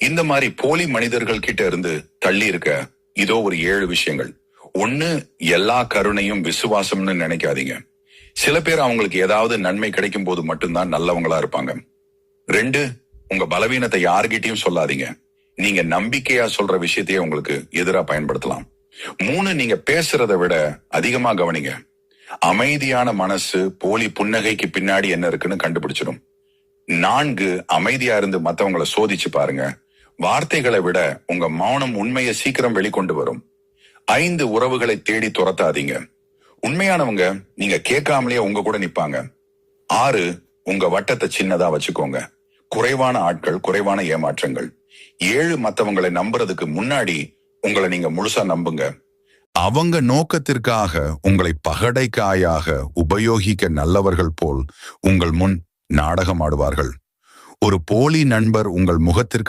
இந்த மாதிரி போலி மனிதர்கள் கிட்ட இருந்து தள்ளி இருக்க இதோ ஒரு 7 விஷயங்கள். ஒண்ணு, எல்லா கருணையும் விசுவாசம்னு நினைக்காதீங்க. சில பேர் அவங்களுக்கு ஏதாவது நன்மை கிடைக்கும் போது மட்டும்தான் நல்லவங்களா இருப்பாங்க. 2, உங்க பலவீனத்தை யார்கிட்டயும் சொல்லாதீங்க. நீங்க நம்பிக்கையா சொல்ற விஷயத்தையே உங்களுக்கு எதிரா பயன்படுத்தலாம். 3, நீங்க பேசுறதை விட அதிகமா கவனிங்க. அமைதியான மனசு போலி புன்னகைக்கு பின்னாடி என்ன இருக்குன்னு கண்டுபிடிச்சிடும். 4, அமைதியா இருந்து மத்தவங்களை சோதிச்சு பாருங்க. வார்த்தைகளை விட உங்க மௌனம் உண்மையை சீக்கிரம் வெளிக்கொண்டு வரும். 5, உறவுகளை தேடி துரத்தாதீங்க. உண்மையானவங்க நீங்க கேட்காமலேயே உங்க கூட நிப்பாங்க. 6, உங்க வட்டத்தை சின்னதா வச்சுக்கோங்க. குறைவான ஆட்கள், குறைவான ஏமாற்றங்கள். 7, மத்தவங்களை நம்புறதுக்கு முன்னாடி உங்களை நீங்க முழுசா நம்புங்க. அவங்க நோக்கத்திற்காக உங்களை பகடைக்காயாக உபயோகிக்க நல்லவர்கள் போல் உங்கள் முன் நாடகம் ஆடுவார்கள். ஒரு போலி நண்பர் உங்கள் முகத்திற்கு